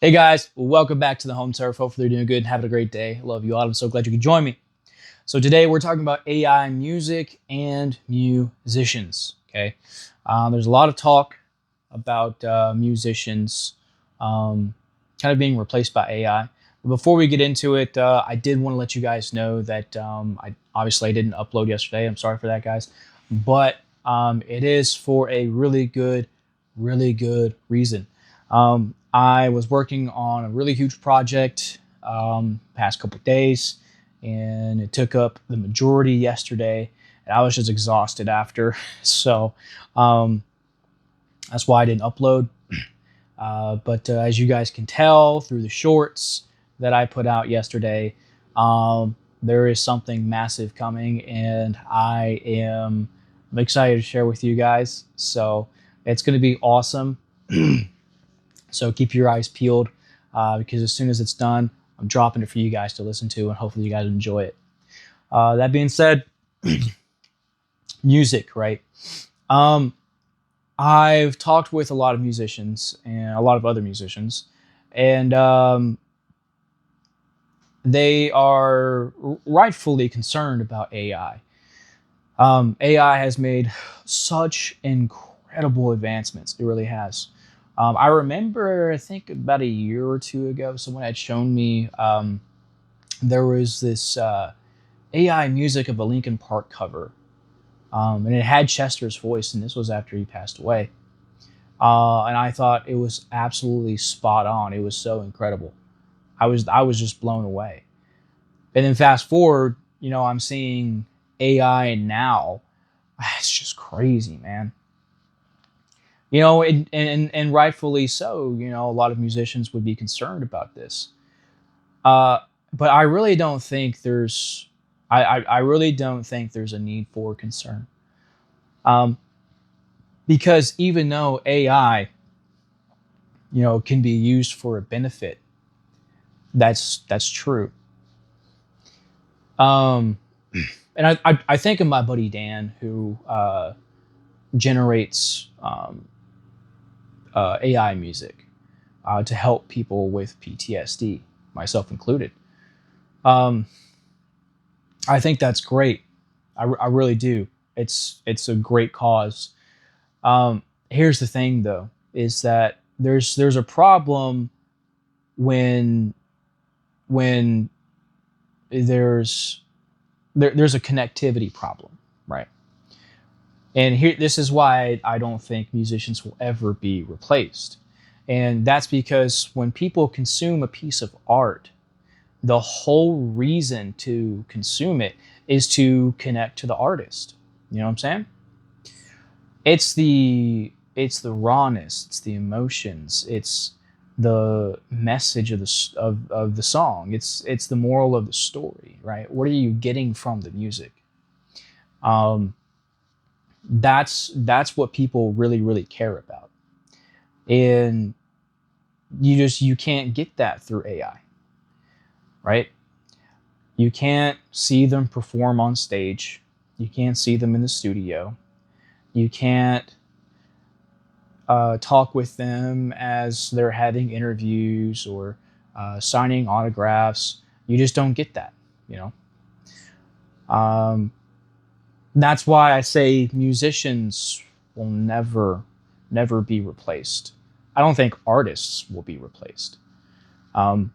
Hey guys, welcome back to the Home Turf. Hopefully you're doing good and having a great day. Love you all. I'm so glad you could join me. So today we're talking about AI music and musicians. Okay, there's a lot of talk about musicians kind of being replaced by AI. But before we get into it, I did want to let you guys know that I didn't upload yesterday. I'm sorry for that, guys, but it is for a really good reason. I was working on a really huge project past couple days, and it took up the majority yesterday, and I was just exhausted after. So um, that's why I didn't upload. But as you guys can tell through the shorts that I put out yesterday, there is something massive coming, and I'm excited to share with you guys. So it's going to be awesome. So keep your eyes peeled because as soon as it's done, I'm dropping it for you guys to listen to, and hopefully you guys enjoy it. That being said, music, right? Um, I've talked with a lot of musicians and a lot of other musicians, and they are rightfully concerned about AI. AI has made such incredible advancements. It really has. I remember, I think about a year or two ago, someone had shown me there was this AI music of a Linkin Park cover, and it had Chester's voice, and this was after he passed away. And I thought it was absolutely spot on. It was so incredible. I was just blown away. And then fast forward, I'm seeing AI now. It's just crazy, man. And rightfully so. A lot of musicians would be concerned about this. Uh, but I really don't think I really don't think there's a need for concern. Um, because even though AI, can be used for a benefit, that's true. Um, and I think of my buddy Dan who generates AI music to help people with PTSD, myself included. Um, I think that's great. I really do. It's a great cause. Here's the thing, though, is that there's a problem when when there's there's a connectivity problem, right? And here, this is why I don't think musicians will ever be replaced. And that's because when people consume a piece of art, the whole reason to consume it is to connect to the artist. You know what I'm saying? It's the rawness, it's the emotions, it's the message of the song. It's the moral of the story, right? What are you getting from the music? Um, that's what people really care about, and you can't get that through AI, right? You can't see them perform on stage. You can't see them in the studio. You can't talk with them as they're having interviews or signing autographs. You just don't get that, you know. Um, that's why I say musicians will never be replaced. I don't think artists will be replaced. Um,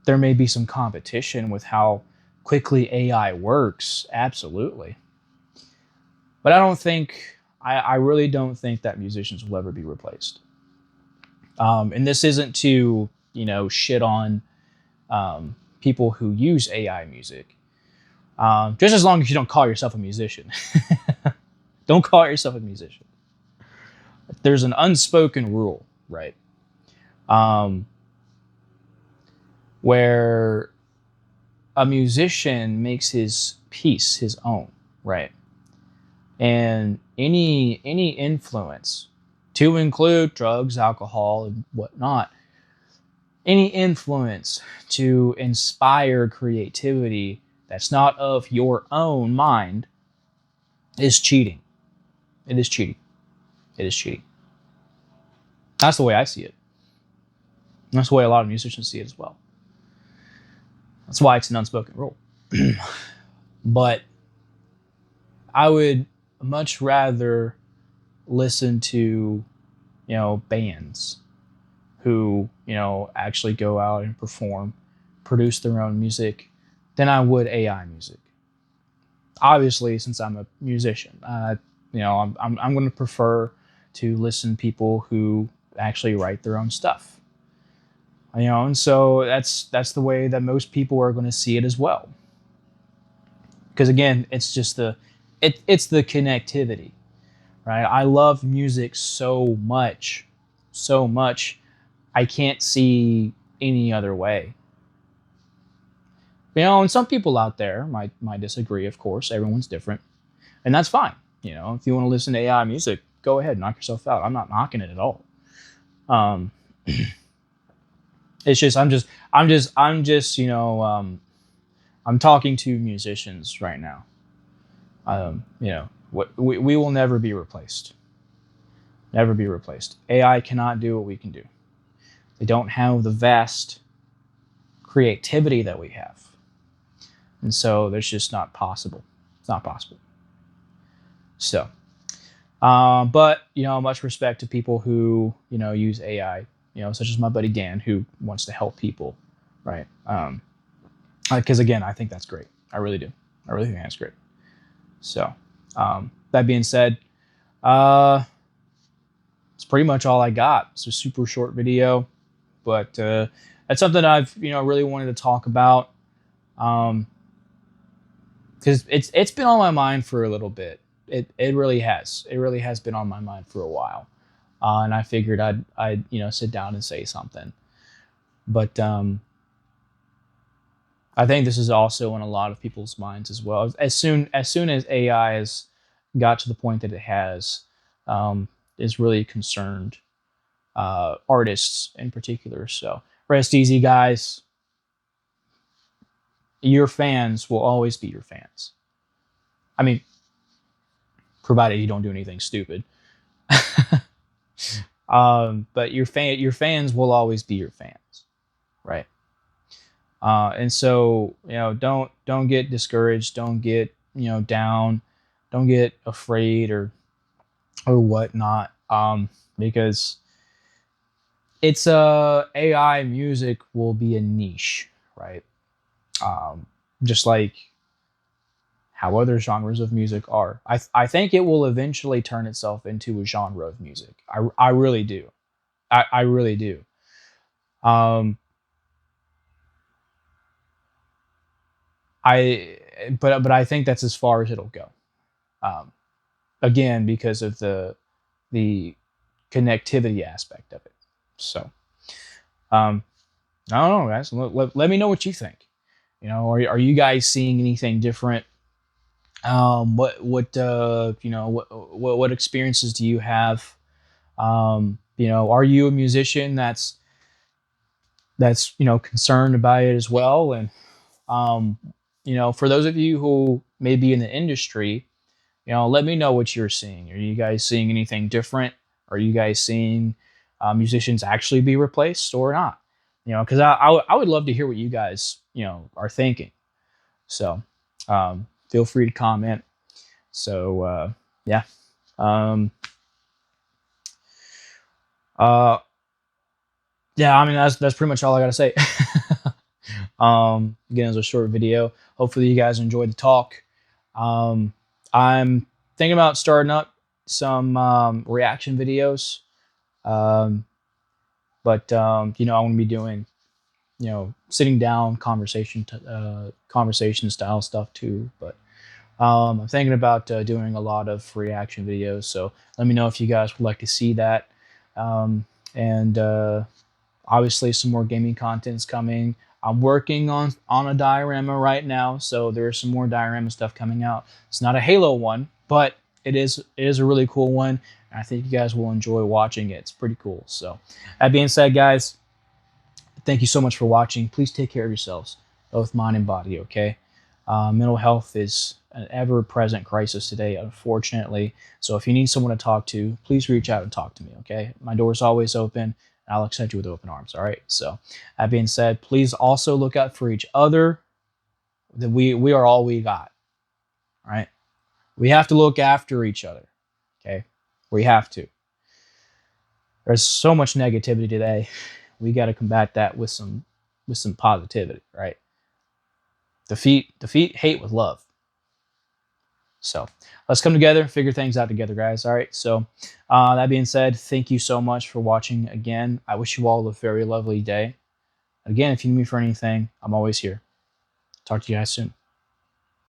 there may be some competition with how quickly AI works, absolutely, but I really don't think that musicians will ever be replaced. And this isn't to shit on people who use AI music. Just as long as you don't call yourself a musician, don't call yourself a musician. There's an unspoken rule, right? Um, where a musician makes his piece his own, right? And any influence, to include drugs, alcohol, and whatnot, any influence to inspire creativity that's not of your own mind is cheating. It is cheating. It is cheating. That's the way I see it. That's the way a lot of musicians see it as well. That's why it's an unspoken rule. But I would much rather listen to, bands who, actually go out and perform, produce their own music than I would AI music. Obviously, since I'm a musician, I'm going to prefer to listen to people who actually write their own stuff. And so that's the way that most people are going to see it as well. Because again, it's just it's the connectivity, right? I love music so much, I can't see any other way. And some people out there might disagree. Of course, everyone's different, and that's fine. If you want to listen to AI music, go ahead, knock yourself out. I'm not knocking it at all. Um, it's just I'm talking to musicians right now. We will never be replaced. Never be replaced. AI cannot do what we can do. They don't have the vast creativity that we have. And so that's just not possible. It's not possible. So, but, much respect to people who, use AI, such as my buddy Dan, who wants to help people, right? Because again, I think that's great. I really do. I really think that's great. So, that being said, it's pretty much all I got. It's a super short video, but that's something I've really wanted to talk about, because it's been on my mind for a little bit. It really has. It really has been on my mind for a while, and I figured I'd sit down and say something. But I think this is also in a lot of people's minds as well. As soon as AI has got to the point that it has, is really concerned artists in particular. So rest easy, guys. Your fans will always be your fans. I mean, provided you don't do anything stupid. But your fans will always be your fans, right? And so don't get discouraged, don't get down, don't get afraid or whatnot, because it's AI music will be a niche, right? Just like how other genres of music are. I think it will eventually turn itself into a genre of music. I really do. I really do. But I think that's as far as it'll go. Again, because of the connectivity aspect of it. So, I don't know, guys. Let me know what you think. Are you guys seeing anything different? What experiences do you have? Are you a musician that's concerned about it as well? And for those of you who may be in the industry, let me know what you're seeing. Are you guys seeing anything different? Are you guys seeing musicians actually be replaced or not? Because I would love to hear what you guys are thinking. So feel free to comment. So yeah. Yeah, I mean that's pretty much all I gotta say. Again, it was a short video. Hopefully you guys enjoyed the talk. I'm thinking about starting up some reaction videos. But I'm going to be doing, sitting down conversation style stuff too. But I'm thinking about doing a lot of reaction videos. So let me know if you guys would like to see that. And obviously some more gaming content is coming. I'm working on a diorama right now, so there's some more diorama stuff coming out. It's not a Halo one, but it is a really cool one. And I think you guys will enjoy watching it. It's pretty cool. So that being said, guys, thank you so much for watching. Please take care of yourselves, both mind and body, okay? Mental health is an ever-present crisis today, unfortunately. So if you need someone to talk to, please reach out and talk to me, okay? My door is always open. I'll accept you with open arms. All right. So that being said, please also look out for each other. That we are all we got. All right. We have to look after each other. Okay. We have to. There's so much negativity today. We got to combat that with some positivity, right? Defeat hate with love. So let's come together, figure things out together, guys. All right. So that being said, thank you so much for watching again. I wish you all a very lovely day. Again, if you need me for anything, I'm always here. Talk to you guys soon.